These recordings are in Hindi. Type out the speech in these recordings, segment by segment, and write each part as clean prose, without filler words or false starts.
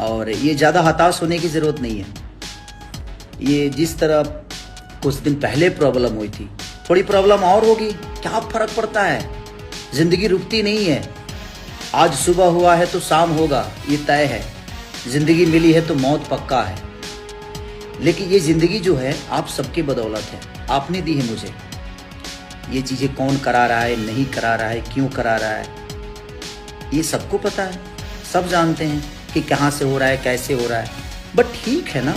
और ये ज़्यादा हताश होने की ज़रूरत नहीं है। ये जिस तरह कुछ दिन पहले प्रॉब्लम हुई थी, थोड़ी प्रॉब्लम और होगी, क्या फ़र्क पड़ता है। ज़िंदगी रुकती नहीं है। आज सुबह हुआ है तो शाम होगा, ये तय है। ज़िंदगी मिली है तो मौत पक्का है। लेकिन ये ज़िंदगी जो है आप सबके बदौलत है, आपने दी है मुझे। ये चीज़ें कौन करा रहा है, नहीं करा रहा है, क्यों करा रहा है, ये सबको पता है। सब जानते हैं कि कहाँ से हो रहा है, कैसे हो रहा है। बट ठीक है ना,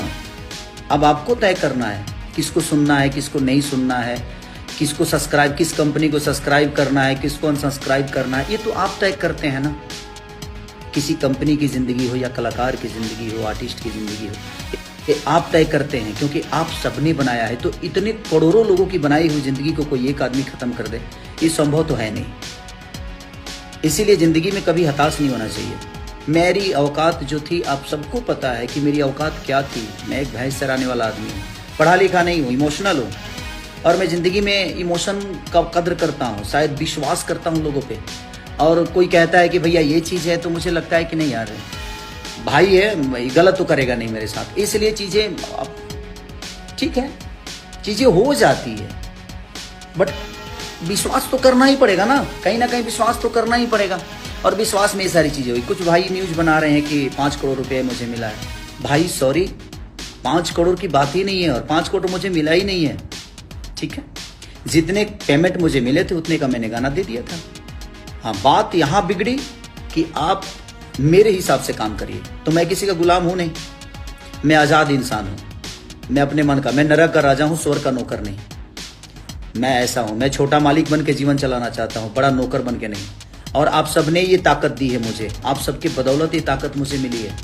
अब आपको तय करना है किसको सुनना है, किसको नहीं सुनना है, किसको सब्सक्राइब, किस कंपनी को सब्सक्राइब करना है, किसको अनसब्सक्राइब करना है। ये तो आप तय करते हैं ना। किसी कंपनी की ज़िंदगी हो या कलाकार की ज़िंदगी हो, आर्टिस्ट की ज़िंदगी हो, ये आप तय करते हैं, क्योंकि आप सबने बनाया है। तो इतने करोड़ों लोगों की बनाई हुई ज़िंदगी को कोई एक आदमी ख़त्म कर दे, ये संभव तो है नहीं। इसीलिए ज़िंदगी में कभी हताश नहीं होना चाहिए। मेरी औकात जो थी, आप सबको पता है कि मेरी औकात क्या थी। मैं एक भैंस चराने वाला आदमी हूँ, पढ़ा लिखा नहीं हूँ, इमोशनल हूँ। और मैं ज़िंदगी में इमोशन का कद्र करता हूँ, शायद विश्वास करता हूँ लोगों पे। और कोई कहता है कि भैया ये चीज़ है, तो मुझे लगता है कि नहीं यार, भाई है, गलत तो करेगा नहीं मेरे साथ। इसलिए चीज़ें ठीक है, चीज़ें हो जाती है, बट विश्वास तो करना ही पड़ेगा ना कहीं विश्वास तो करना ही पड़ेगा। और विश्वास में ये सारी चीज़ें हुई। कुछ भाई न्यूज़ बना रहे हैं कि 5 करोड़ रुपए मुझे मिला है। भाई सॉरी, 5 करोड़ की बात ही नहीं है, और 5 करोड़ मुझे मिला ही नहीं है। ठीक है, जितने पेमेंट मुझे मिले थे उतने का मैंने गाना दे दिया था। हाँ, बात यहाँ बिगड़ी कि आप मेरे हिसाब से काम करिए। तो मैं किसी का गुलाम हूँ नहीं, मैं आज़ाद इंसान हूँ। मैं अपने मन का, मैं नरक का राजा हूँ, स्वर्ग का नौकर नहीं। मैं ऐसा हूँ, मैं छोटा मालिक बन के जीवन चलाना चाहता हूँ, बड़ा नौकर बन के नहीं। और आप सबने ये ताकत दी है मुझे, आप सबके बदौलत ये ताकत मुझे मिली है।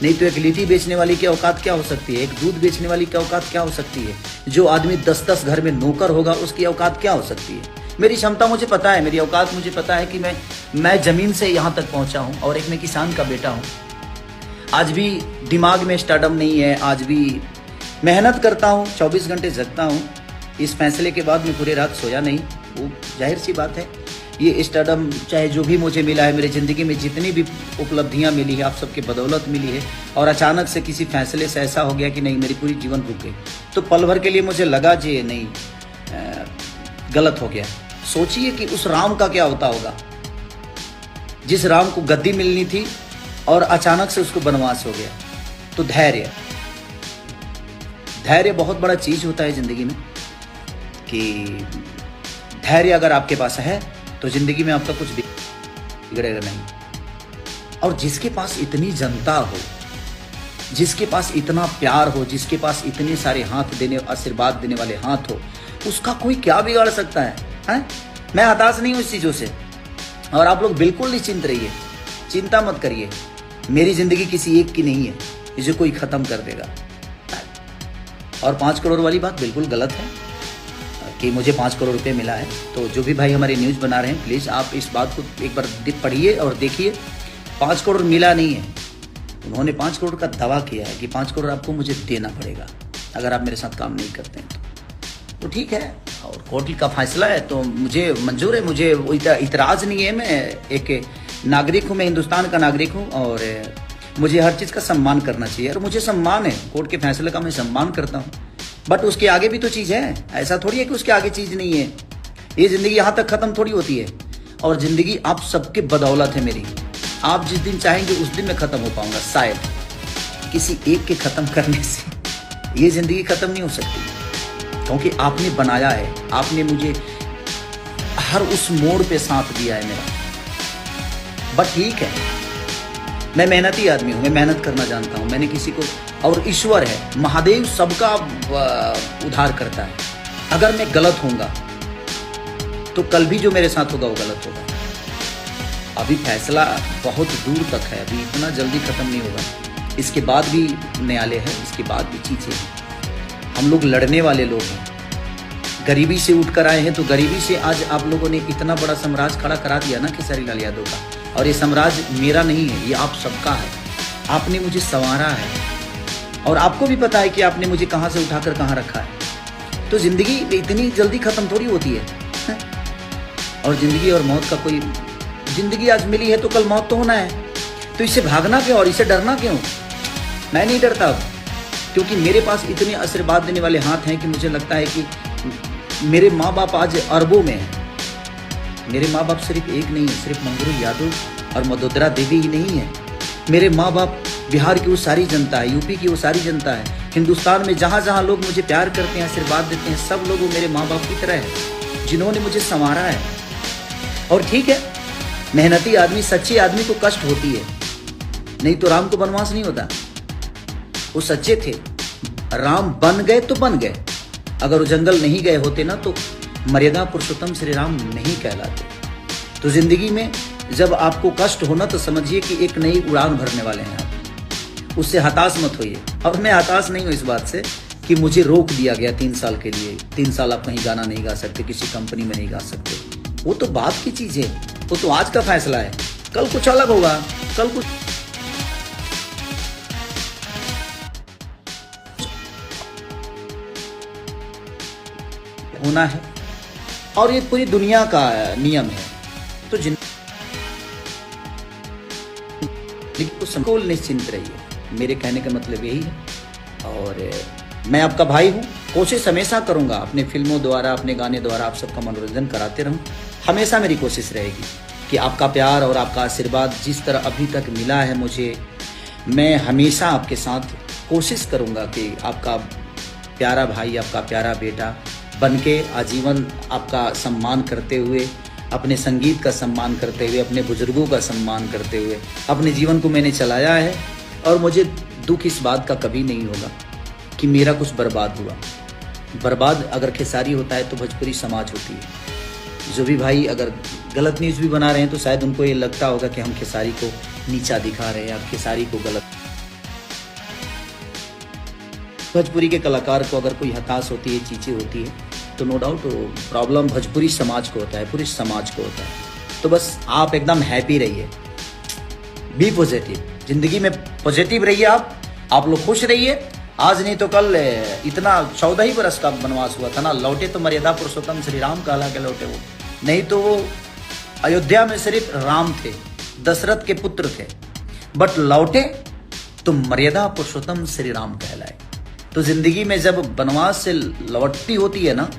नहीं तो एक लिट्टी बेचने वाली की औकात क्या हो सकती है, एक दूध बेचने वाली की औकात क्या हो सकती है, जो आदमी 10-10 घर में नौकर होगा उसकी औकात क्या हो सकती है। मेरी क्षमता मुझे पता है, मेरी औकात मुझे पता है कि मैं ज़मीन से यहाँ तक पहुँचा हूँ, और एक मैं किसान का बेटा हूँ। आज भी दिमाग में स्टार्डम नहीं है, आज भी मेहनत करता हूँ, 24 घंटे जगता हूँ। इस फैसले के बाद मैं पूरी रात सोया नहीं, वो जाहिर सी बात है। ये स्टार्डम चाहे जो भी मुझे मिला है, मेरी ज़िंदगी में जितनी भी उपलब्धियां मिली है, आप सबके बदौलत मिली है। और अचानक से किसी फैसले से ऐसा हो गया कि नहीं, मेरी पूरी जीवन रुक गई। तो पल भर के लिए मुझे लगा जी नहीं, गलत हो गया। सोचिए कि उस राम का क्या होता होगा, जिस राम को गद्दी मिलनी थी और अचानक से उसको वनवास हो गया। तो धैर्य बहुत बड़ा चीज़ होता है ज़िंदगी में, कि धैर्य अगर आपके पास है तो ज़िंदगी में आपका कुछ बिगड़ेगा नहीं। और जिसके पास इतनी जनता हो, जिसके पास इतना प्यार हो, जिसके पास इतने सारे हाथ देने, आशीर्वाद देने वाले हाथ हो, उसका कोई क्या बिगाड़ सकता है, हैं? मैं हताश नहीं हूँ इस चीज़ों से। और आप लोग बिल्कुल निश्चिंत रहिए, चिंता मत करिए। मेरी ज़िंदगी किसी एक की नहीं है, इसे कोई ख़त्म कर देगा। और 5 करोड़ वाली बात बिल्कुल गलत है कि मुझे 5 करोड़ रुपए मिला है। तो जो भी भाई हमारे न्यूज़ बना रहे हैं, प्लीज़ आप इस बात को एक बार पढ़िए और देखिए। 5 करोड़ मिला नहीं है, उन्होंने 5 करोड़ का दावा किया है कि 5 करोड़ आपको मुझे देना पड़ेगा अगर आप मेरे साथ काम नहीं करते हैं तो ठीक है। और कोर्ट का फैसला है तो मुझे मंजूर है, मुझे इतराज़ नहीं है। मैं एक नागरिक हूँ, मैं हिंदुस्तान का नागरिक हूँ, और मुझे हर चीज़ का सम्मान करना चाहिए। और मुझे सम्मान है, कोर्ट के फैसले का मैं सम्मान करता हूँ। बट उसके आगे भी तो चीज़ है, ऐसा थोड़ी है कि उसके आगे चीज़ नहीं है। ये ज़िंदगी यहाँ तक ख़त्म थोड़ी होती है, और ज़िंदगी आप सबके बदौलत है मेरी। आप जिस दिन चाहेंगे उस दिन मैं ख़त्म हो पाऊँगा। शायद किसी एक के ख़त्म करने से ये ज़िंदगी ख़त्म नहीं हो सकती, क्योंकि आपने बनाया है, आपने मुझे हर उस मोड़ पे साथ दिया है मेरा। बट ठीक है, मैं मेहनती आदमी हूँ, मैं मेहनत करना जानता हूँ। मैंने किसी को, और ईश्वर है, महादेव सबका उद्धार करता है। अगर मैं गलत होऊंगा तो कल भी जो मेरे साथ होगा वो गलत होगा। अभी फैसला बहुत दूर तक है, अभी इतना जल्दी ख़त्म नहीं होगा। इसके बाद भी न्यायालय है, इसके बाद भी चीज़ें हैं। हम लोग लड़ने वाले लोग हैं, गरीबी से उठ कर आए हैं। तो गरीबी से आज आप लोगों ने इतना बड़ा साम्राज्य खड़ा करा दिया ना खेसारी लाल यादव का। और ये साम्राज्य मेरा नहीं है, ये आप सबका है। आपने मुझे संवारा है, और आपको भी पता है कि आपने मुझे कहाँ से उठाकर कहाँ रखा है। तो ज़िंदगी इतनी जल्दी ख़त्म थोड़ी होती है। और ज़िंदगी और मौत का ज़िंदगी आज मिली है तो कल मौत तो होना है। तो इससे भागना क्यों और इससे डरना क्यों? मैं नहीं डरता अब, क्योंकि मेरे पास इतने आशीर्वाद देने वाले हाथ हैं कि मुझे लगता है कि मेरे माँ बाप आज अरबों में हैं। मेरे माँ बाप सिर्फ एक नहीं है, सिर्फ मंगरू यादव और मदोदरा देवी ही नहीं है। मेरे माँ बाप बिहार की वो सारी जनता है, यूपी की वो सारी जनता है, हिंदुस्तान में जहाँ जहाँ लोग मुझे प्यार करते हैं, आशीर्वाद देते हैं, सब लोग वो मेरे माँ बाप की तरह है, जिन्होंने मुझे संवारा है। और ठीक है, मेहनती आदमी, सच्चे आदमी को कष्ट होती है, नहीं तो राम को वनवास नहीं होता। वो सच्चे थे, राम बन गए तो बन गए, अगर वो जंगल नहीं गए होते ना तो मर्यादा पुरुषोत्तम श्री राम नहीं कहलाते। तो जिंदगी में जब आपको कष्ट होना तो समझिए कि एक नई उड़ान भरने वाले हैं आप, उससे हताश मत होइए। और मैं हताश नहीं हूँ इस बात से कि मुझे रोक दिया गया 3 साल के लिए। 3 साल आप कहीं गाना नहीं गा सकते, किसी कंपनी में नहीं गा सकते, वो तो बात की चीज है, वो तो आज का फैसला है, कल कुछ अलग होगा, कल कुछ होना है, और ये पूरी दुनिया का नियम है। तो संकुल निश्चिंत रहिए, मेरे कहने का मतलब यही है। और मैं आपका भाई हूँ, कोशिश हमेशा करूँगा अपने फिल्मों द्वारा, अपने गाने द्वारा आप सबका मनोरंजन कराते रहूँ। हमेशा मेरी कोशिश रहेगी कि आपका प्यार और आपका आशीर्वाद जिस तरह अभी तक मिला है मुझे, मैं हमेशा आपके साथ कोशिश करूँगा कि आपका प्यारा भाई, आपका प्यारा बेटा बनके आजीवन आपका सम्मान करते हुए, अपने संगीत का सम्मान करते हुए, अपने बुजुर्गों का सम्मान करते हुए अपने जीवन को मैंने चलाया है। और मुझे दुख इस बात का कभी नहीं होगा कि मेरा कुछ बर्बाद हुआ। बर्बाद अगर खेसारी होता है तो भोजपुरी समाज होती है। जो भी भाई अगर गलत न्यूज़ भी बना रहे हैं तो शायद उनको ये लगता होगा कि हम खेसारी को नीचा दिखा रहे हैं या खेसारी को गलत। भोजपुरी के कलाकार को अगर कोई हताश होती है, चीज़ें होती है, तो नो डाउट प्रॉब्लम भोजपुरी समाज को होता है, पूरे समाज को होता है। तो बस आप एकदम हैप्पी रहिए, बी पॉजिटिव, जिंदगी में पॉजिटिव रहिए, आप लोग खुश रहिए। आज नहीं तो कल इतना 14 ही बरस का वनवास हुआ था ना, लौटे तो मर्यादा पुरुषोत्तम श्री राम कहला के लौटे वो, नहीं तो वो अयोध्या में सिर्फ राम थे, दशरथ के पुत्र थे, बट लौटे तो मर्यादा पुरुषोत्तम श्री राम कहलाए। तो जिंदगी में जब वनवास से लौटती होती है ना,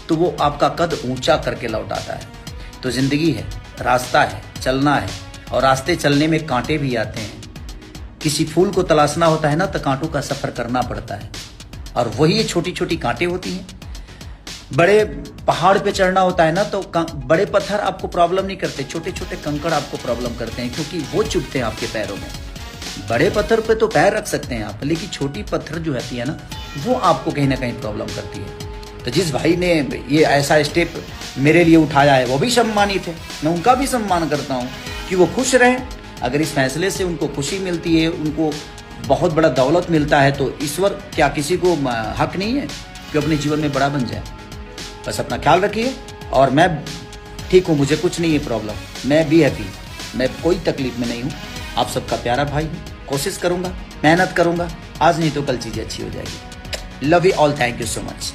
तो वो आपका कद ऊंचा करके लौटाता है। तो जिंदगी है, रास्ता है, चलना है, और रास्ते चलने में कांटे भी आते हैं। किसी फूल को तलाशना होता है ना तो कांटों का सफर करना पड़ता है, और वही छोटी छोटी कांटे होती हैं। बड़े पहाड़ पे चढ़ना होता है ना तो बड़े पत्थर आपको प्रॉब्लम नहीं करते, छोटे छोटे कंकड़ आपको प्रॉब्लम करते हैं, क्योंकि वो चुभते हैं आपके पैरों में। बड़े पत्थर पे तो पैर रख सकते हैं आप, लेकिन छोटी पत्थर जो रहती है ना, वो आपको कहीं ना कहीं प्रॉब्लम करती है। तो जिस भाई ने ये ऐसा स्टेप मेरे लिए उठाया है वो भी सम्मानित है, मैं उनका भी सम्मान करता हूँ कि वो खुश रहें। अगर इस फैसले से उनको खुशी मिलती है, उनको बहुत बड़ा दौलत मिलता है, तो ईश्वर क्या किसी को हक नहीं है कि अपने जीवन में बड़ा बन जाए। बस अपना ख्याल रखिए, और मैं ठीक हूँ, मुझे कुछ नहीं है प्रॉब्लम, मैं भी हैप्पी, मैं कोई तकलीफ में नहीं हूँ। आप सबका प्यारा भाई हूँ, कोशिश करूँगा, मेहनत करूँगा, आज नहीं तो कल चीज़ें अच्छी हो जाएगी। Love you all, thank you so much.